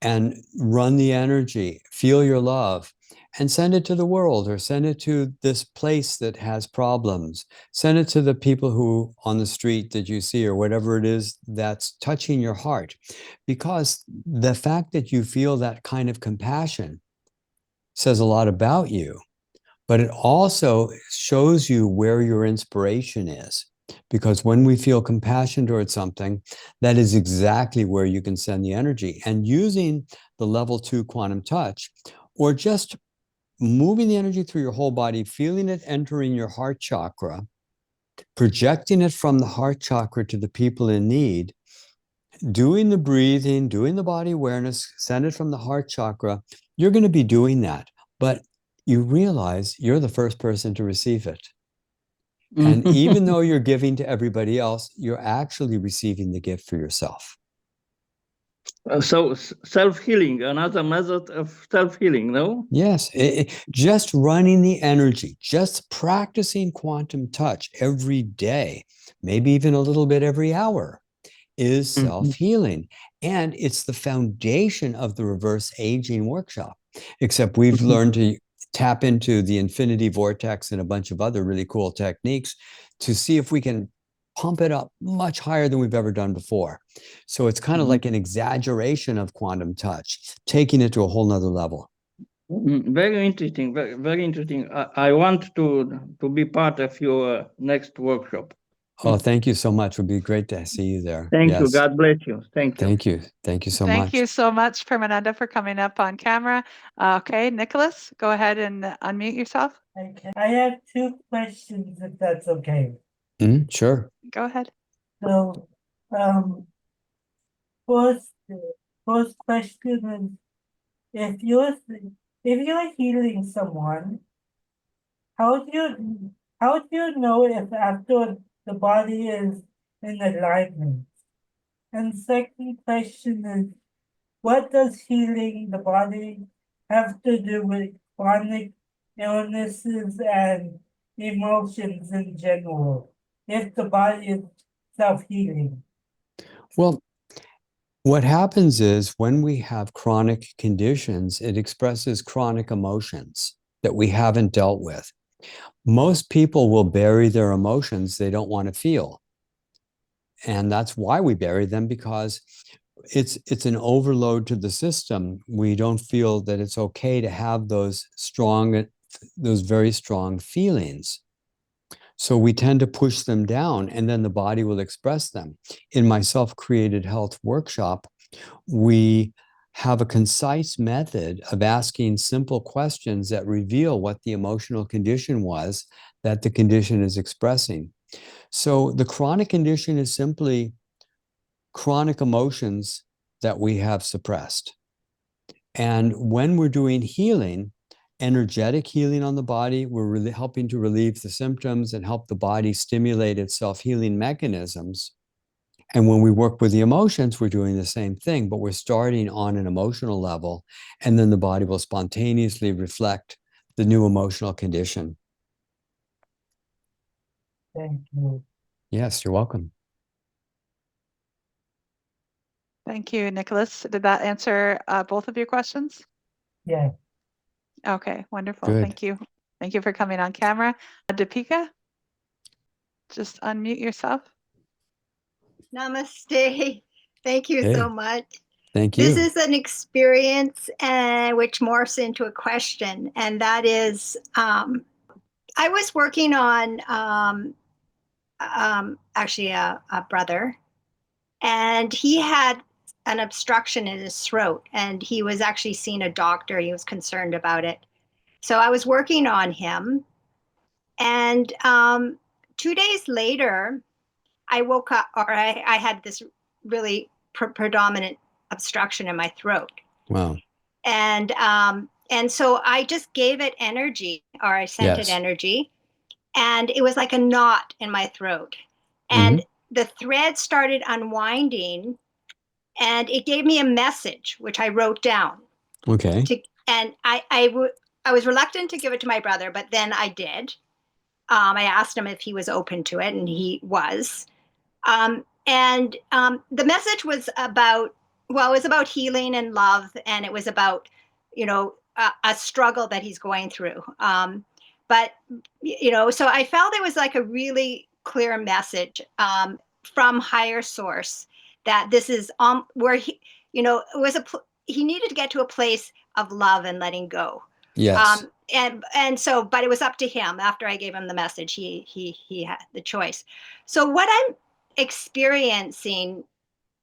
and run the energy, feel your love, and send it to the world or send it to this place that has problems. Send it to the people who on the street that you see or whatever it is that's touching your heart. Because the fact that you feel that kind of compassion says a lot about you, but it also shows you where your inspiration is. Because when we feel compassion towards something, that is exactly where you can send the energy. And using the level 2 quantum touch, or just moving the energy through your whole body, feeling it entering your heart chakra, projecting it from the heart chakra to the people in need, doing the breathing, doing the body awareness, send it from the heart chakra, you're going to be doing that. But you realize you're the first person to receive it. And even though you're giving to everybody else, you're actually receiving the gift for yourself. So self-healing, another method of self-healing, no? Yes, just running the energy, just practicing quantum touch every day, maybe even a little bit every hour, is self-healing. And it's the foundation of the reverse aging workshop, except we've learned to tap into the infinity vortex and a bunch of other really cool techniques to see if we can pump it up much higher than we've ever done before. So it's kind of like an exaggeration of quantum touch, taking it to a whole nother level. Very interesting, very, very interesting. I want to be part of your next workshop. Oh, thank you so much. It would be great to see you there. Thank you. Yes. God bless you. Thank you. Thank you. Thank you so Thank much. you so much, Permanenda, for coming up on camera. Okay, Nicholas, go ahead and unmute yourself. Okay. I have two questions, if that's okay. Sure. Go ahead. So, first, first question is, if you're healing someone, how do you know if after the body is in alignment? And second question is, what does healing the body have to do with chronic illnesses and emotions in general, if the body is self-healing? Well, what happens is when we have chronic conditions, it expresses chronic emotions that we haven't dealt with. Most people will bury their emotions they don't want to feel. And that's why we bury them, because it's an overload to the system. We don't feel that it's okay to have those very strong feelings. So we tend to push them down, and then the body will express them. In my self-created health workshop, we have a concise method of asking simple questions that reveal what the emotional condition was that the condition is expressing. So the chronic condition is simply chronic emotions that we have suppressed. And when we're doing healing, energetic healing on the body, we're really helping to relieve the symptoms and help the body stimulate its self-healing mechanisms. And when we work with the emotions, we're doing the same thing, but we're starting on an emotional level, and then the body will spontaneously reflect the new emotional condition. Thank you. Yes, you're welcome. Thank you, Nicholas. Did that answer both of your questions? Yeah. Okay, wonderful. Good. Thank you. Thank you for coming on camera. Deepika, just unmute yourself. Namaste. Thank you Hey, so much. thank This you. is an experience which morphs into a question, and that is I was working on actually a brother, and he had an obstruction in his throat, and he was actually seeing a doctor. He was concerned about it. So I was working on him, and 2 days later, I woke up, or I had this really predominant obstruction in my throat. Wow. And so I just gave it energy, or I sent it Yes. energy, and it was like a knot in my throat. And the thread started unwinding, and it gave me a message, which I wrote down. Okay. And I was reluctant to give it to my brother, but then I did. I asked him if he was open to it, and he was. The message was about, well, it was about healing and love, and it was about, a struggle that he's going through. So I felt it was like a really clear message from higher source that this is where he, it was he needed to get to a place of love and letting go. Yes. But it was up to him. After I gave him the message, he had the choice. So what I'm experiencing,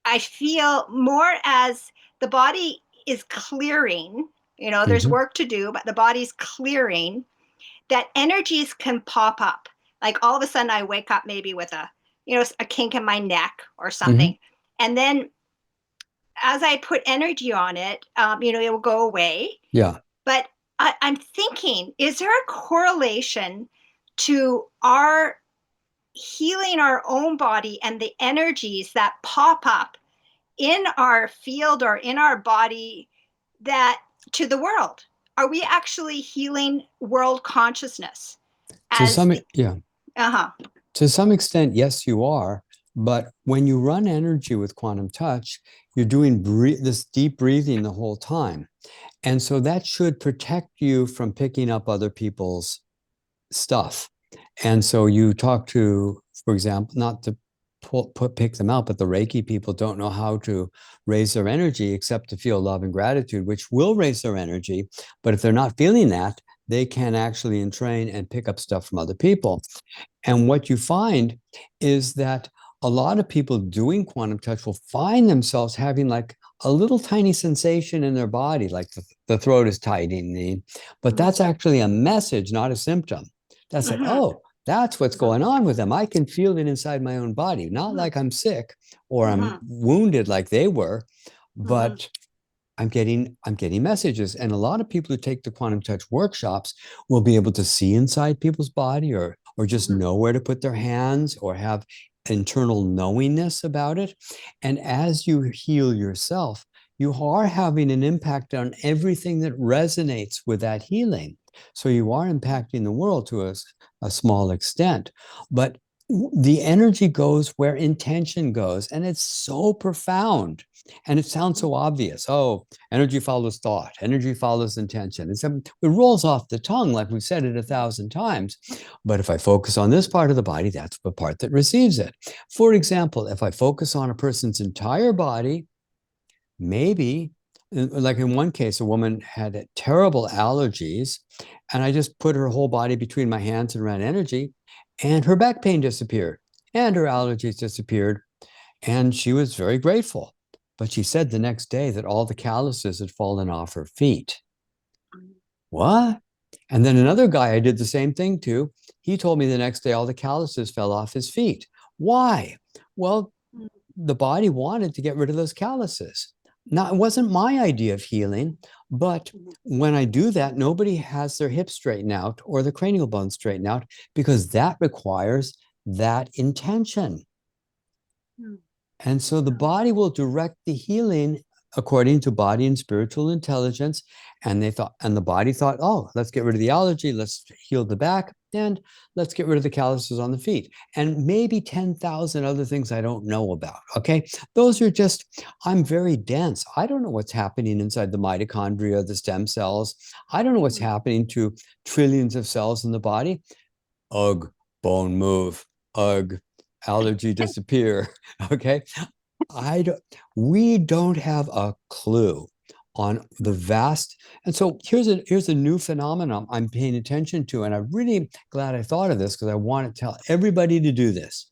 I feel more as the body is clearing, there's work to do, but the body's clearing, that energies can pop up. Like all of a sudden I wake up maybe with a kink in my neck or something. And then as I put energy on it, it will go away. Yeah. But I'm thinking, is there a correlation to our healing our own body and the energies that pop up in our field or in our body that to the world? Are we actually healing world consciousness? To some extent, yes, you are. But when you run energy with quantum touch, you're doing this deep breathing the whole time. And so that should protect you from picking up other people's stuff. And so you talk to, for example, not to pick them out, but the Reiki people don't know how to raise their energy except to feel love and gratitude, which will raise their energy. But if they're not feeling that, they can actually entrain and pick up stuff from other people. And what you find is that a lot of people doing quantum touch will find themselves having like a little tiny sensation in their body, like the throat is tightening, but that's actually a message, not a symptom. That's like, oh, that's what's going on with them. I can feel it inside my own body, not like I'm sick or I'm wounded like they were, but I'm getting messages. And a lot of people who take the quantum touch workshops will be able to see inside people's body or just know where to put their hands or have internal knowingness about it. And as you heal yourself, you are having an impact on everything that resonates with that healing. So you are impacting the world to a small extent, but the energy goes where intention goes, and it's so profound. And it sounds so obvious. Oh, energy follows thought, energy follows intention. It rolls off the tongue, like we've said it 1,000 times. But if I focus on this part of the body, that's the part that receives it. For example, if I focus on a person's entire body, maybe, like in one case, a woman had terrible allergies, and I just put her whole body between my hands and ran energy, and her back pain disappeared, and her allergies disappeared, and she was very grateful. But she said the next day that all the calluses had fallen off her feet. What? And then another guy I did the same thing to, he told me the next day all the calluses fell off his feet. Why? Well, the body wanted to get rid of those calluses. Now, it wasn't my idea of healing, but when I do that, nobody has their hips straightened out or the cranial bones straightened out because that requires that intention. And so the body will direct the healing according to body and spiritual intelligence. And the body thought, oh, let's get rid of the allergy, let's heal the back, and let's get rid of the calluses on the feet. And maybe 10,000 other things I don't know about. Okay. Those are just, I'm very dense. I don't know what's happening inside the mitochondria, the stem cells. I don't know what's happening to trillions of cells in the body. Ugh, bone move. Ugh, allergy disappear. Okay. We don't have a clue on the vast. And so here's a new phenomenon I'm paying attention to. And I'm really glad I thought of this because I want to tell everybody to do this.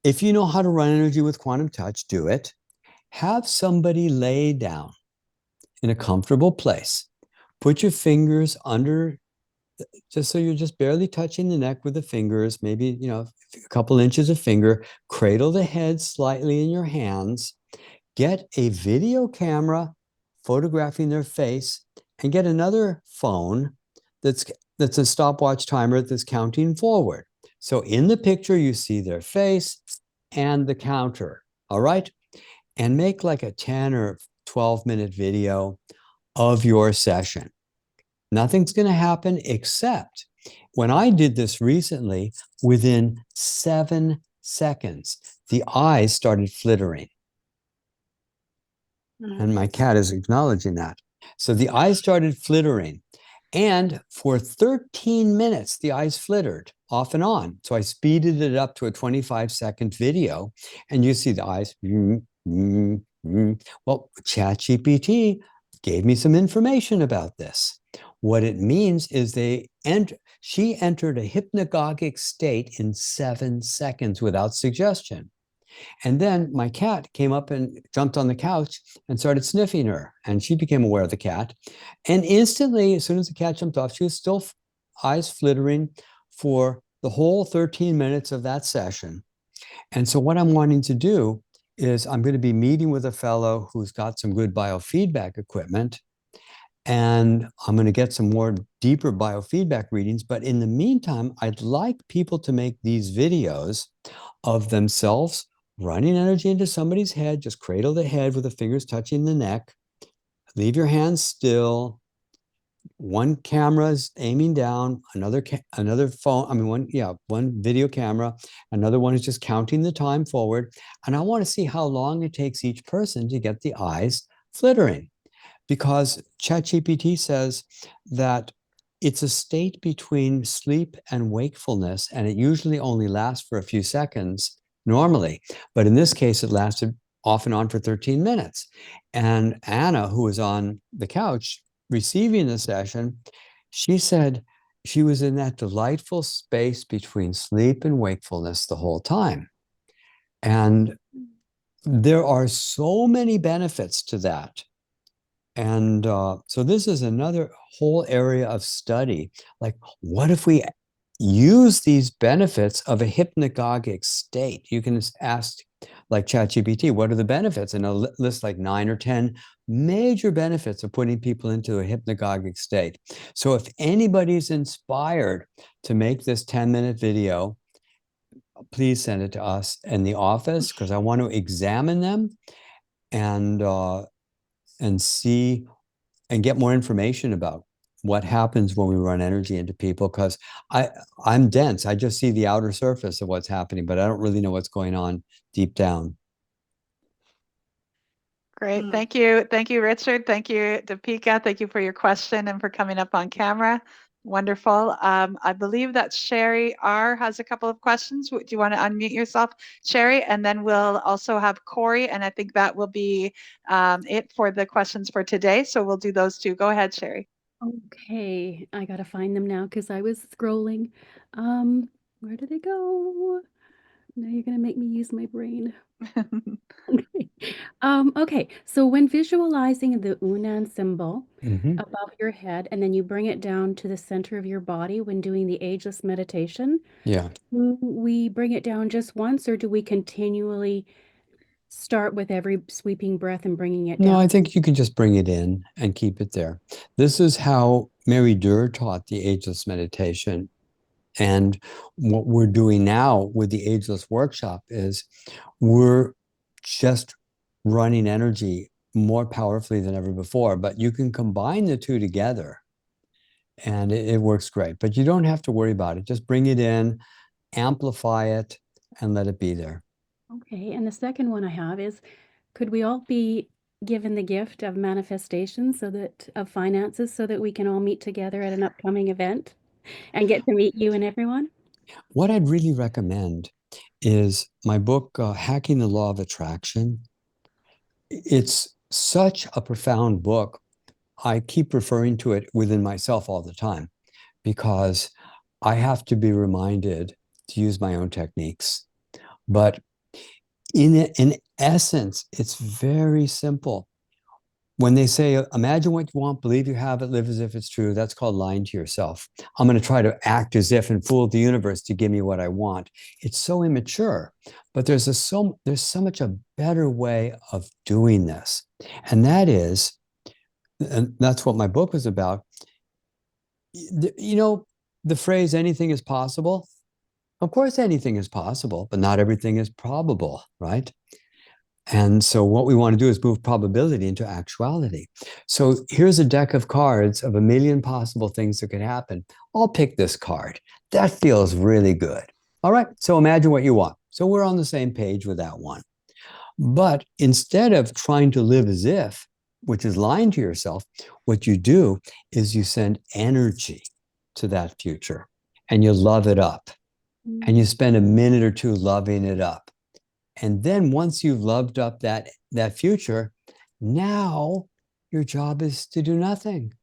If you know how to run energy with quantum touch, do it. Have somebody lay down in a comfortable place. Put your fingers under, just so you're just barely touching the neck with the fingers, maybe, a couple inches of finger, cradle the head slightly in your hands, get a video camera photographing their face, and get another phone that's a stopwatch timer that's counting forward. So in the picture, you see their face and the counter, all right? And make like a 10 or 12-minute video of your session. Nothing's going to happen except when I did this recently, within 7 seconds, the eyes started flittering. And my cat is acknowledging that. So the eyes started flittering. And for 13 minutes, the eyes flittered off and on. So I speeded it up to a 25-second video. And you see the eyes. Well, ChatGPT gave me some information about this. What it means is she entered a hypnagogic state in 7 seconds without suggestion. And then my cat came up and jumped on the couch and started sniffing her. And she became aware of the cat. And instantly, as soon as the cat jumped off, she was still eyes flittering for the whole 13 minutes of that session. And so what I'm wanting to do is I'm going to be meeting with a fellow who's got some good biofeedback equipment. And I'm going to get some more deeper biofeedback readings. But in the meantime, I'd like people to make these videos of themselves running energy into somebody's head. Just cradle the head with the fingers touching the neck. Leave your hands still. One camera is aiming down, another phone, one video camera, another one is just counting the time forward. And I want to see how long it takes each person to get the eyes flittering. Because ChatGPT says that it's a state between sleep and wakefulness, and it usually only lasts for a few seconds, normally. But in this case, it lasted off and on for 13 minutes. And Anna, who was on the couch receiving the session, she said she was in that delightful space between sleep and wakefulness the whole time. And there are so many benefits to that. And so this is another whole area of study. Like, what if we use these benefits of a hypnagogic state? You can ask, like ChatGPT, what are the benefits? And it'll list like 9 or 10 major benefits of putting people into a hypnagogic state. So if anybody's inspired to make this 10-minute video, please send it to us in the office, because I want to examine them and see and get more information about what happens when we run energy into people, because I'm dense. I just see the outer surface of what's happening, but I don't really know what's going on deep down. Great. Thank you. Thank you, Richard. Thank you, Deepika. Thank you for your question and for coming up on camera. Wonderful. I believe that Sherry R has a couple of questions. Do you want to unmute yourself, Sherry? And then we'll also have Corey, and I think that will be it for the questions for today. So we'll do those two. Go ahead, Sherry. Okay, I gotta find them now because I was scrolling. Where did they go? Now you're gonna make me use my brain. Okay. Okay, so when visualizing the Unan symbol Mhm. above your head, and then you bring it down to the center of your body when doing the ageless meditation, Yeah. do we bring it down just once, or do we continually start with every sweeping breath and bringing it No, down? I think you can just bring it in and keep it there. This is how Mary Durr taught the ageless meditation. And what we're doing now with the Ageless Workshop is we're just running energy more powerfully than ever before. But you can combine the two together and it works great. But you don't have to worry about it. Just bring it in, amplify it, and let it be there. Okay, and the second one I have is, could we all be given the gift of manifestation of finances so that we can all meet together at an upcoming event and get to meet you and everyone? What I'd really recommend is my book, Hacking the Law of Attraction. It's such a profound book. I keep referring to it within myself all the time because I have to be reminded to use my own techniques. But in essence, it's very simple. When they say, imagine what you want, believe you have it, live as if it's true, that's called lying to yourself. I'm going to try to act as if and fool the universe to give me what I want. It's so immature, but there's so much a better way of doing this. And that is, and that's what my book was about. You know, the phrase anything is possible. Of course, anything is possible, but not everything is probable, right? And so what we want to do is move probability into actuality. So here's a deck of cards of a million possible things that could happen. I'll pick this card. That feels really good. All right, so imagine what you want. So we're on the same page with that one. But instead of trying to live as if, which is lying to yourself, what you do is you send energy to that future and you love it up. And you spend a minute or two loving it up. And then once you've loved up that future, now your job is to do nothing.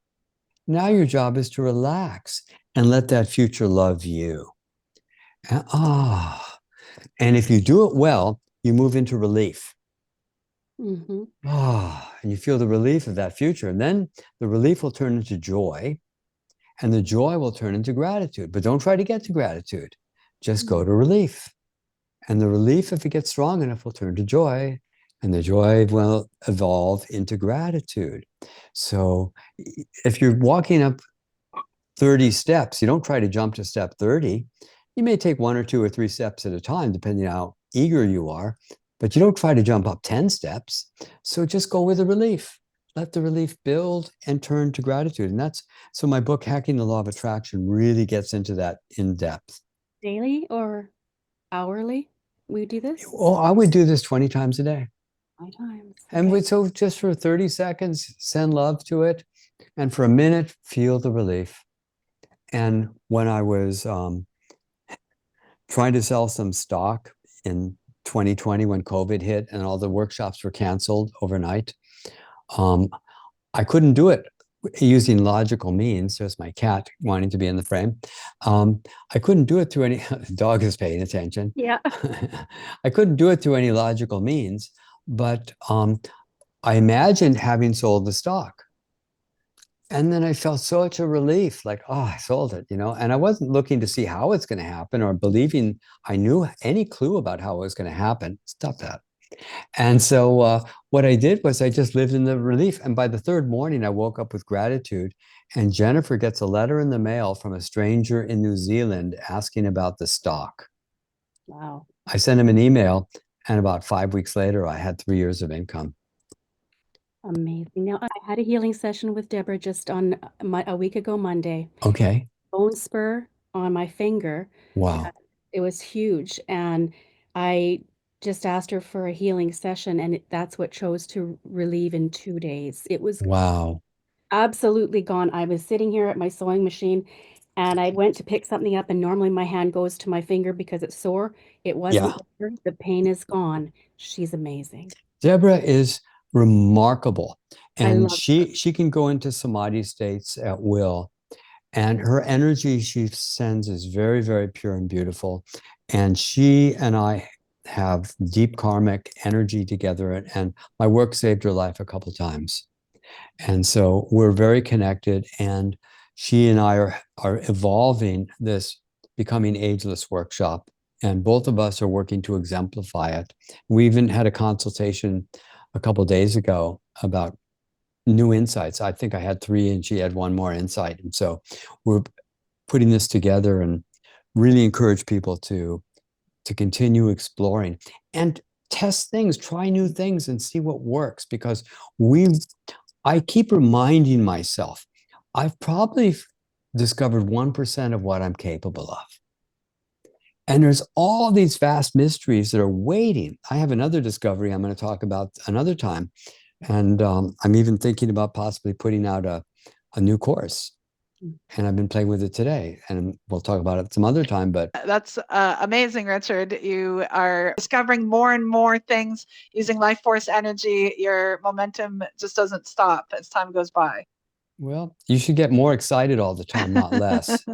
Now your job is to relax and let that future love you. And if you do it well, you move into relief. Mm-hmm. And you feel the relief of that future. And then the relief will turn into joy, and the joy will turn into gratitude. But don't try to get to gratitude. Just go to relief. And the relief, if it gets strong enough, will turn to joy, and the joy will evolve into gratitude. So if you're walking up 30 steps, you don't try to jump to step 30. You may take 1 or 2 or 3 steps at a time, depending on how eager you are, but you don't try to jump up 10 steps. So just go with the relief. Let the relief build and turn to gratitude. And that's, so my book, Hacking the Law of Attraction, really gets into that in depth. Daily or hourly? We do this? Oh, I would do this 20 times a day. 5 times. And Okay. so just for 30 seconds, send love to it. And for a minute, feel the relief. And when I was trying to sell some stock in 2020 when COVID hit and all the workshops were canceled overnight. I couldn't do it using logical means. There's my cat wanting to be in the frame. I couldn't do it through any, the dog is paying attention. Yeah. I couldn't do it through any logical means, but I imagined having sold the stock. And then I felt such a relief, like, oh, I sold it, and I wasn't looking to see how it's going to happen or believing I knew any clue about how it was going to happen. Stop that. And so what I did was I just lived in the relief. And by the third morning, I woke up with gratitude. And Jennifer gets a letter in the mail from a stranger in New Zealand asking about the stock. Wow. I sent him an email, and about 5 weeks later, I had 3 years of income. Amazing. Now, I had a healing session with Deborah just on a week ago Monday. Okay. Bone spur on my finger. Wow. It was huge. And I just asked her for a healing session, and that's what chose to relieve in 2 days. It was Wow. absolutely gone. I was sitting here at my sewing machine, and I went to pick something up, and normally my hand goes to my finger because it's sore. It wasn't there. The pain is gone. She's amazing. Deborah is remarkable. I And love she can go into samadhi states at will. And her energy she sends is very, very pure and beautiful. And she and I have deep karmic energy together. And my work saved her life a couple times. And so we're very connected. And she and I are evolving this Becoming Ageless workshop. And both of us are working to exemplify it. We even had a consultation a couple of days ago about new insights. I think I had 3 and she had 1 more insight. And so we're putting this together and really encourage people to continue exploring and test things, try new things and see what works, because I keep reminding myself, I've probably discovered 1% of what I'm capable of. And there's all these vast mysteries that are waiting. I have another discovery I'm going to talk about another time. And I'm even thinking about possibly putting out a new course. And I've been playing with it today. And we'll talk about it some other time. But that's amazing, Richard. You are discovering more and more things using life force energy. Your momentum just doesn't stop as time goes by. Well, you should get more excited all the time, not less,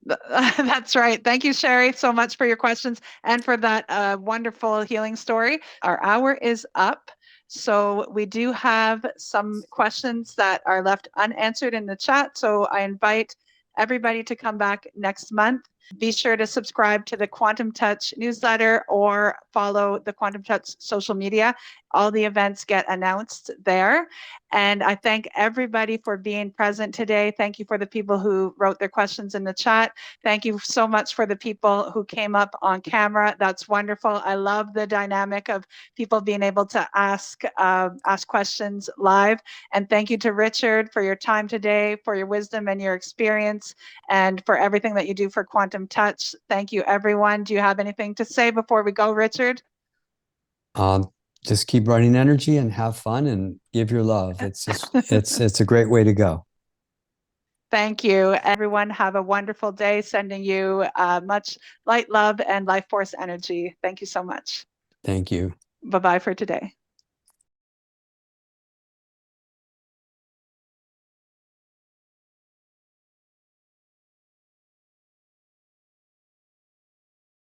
That's right. Thank you, Sherry, so much for your questions and for that wonderful healing story. Our hour is up. So we do have some questions that are left unanswered in the chat. So I invite everybody to come back next month. Be sure to subscribe to the Quantum Touch newsletter or follow the Quantum Touch social media. All the events get announced there. And I thank everybody for being present today. Thank you for the people who wrote their questions in the chat. Thank you so much for the people who came up on camera. That's wonderful. I love the dynamic of people being able to ask questions live. And thank you to Richard for your time today, for your wisdom and your experience, and for everything that you do for Quantum Touch. Thank you, everyone. Do you have anything to say before we go, Richard? Just keep running energy and have fun and give your love. It's a great way to go. Thank you. Everyone have a wonderful day. Sending you much light, love, and life force energy. Thank you so much. Thank you. Bye-bye for today.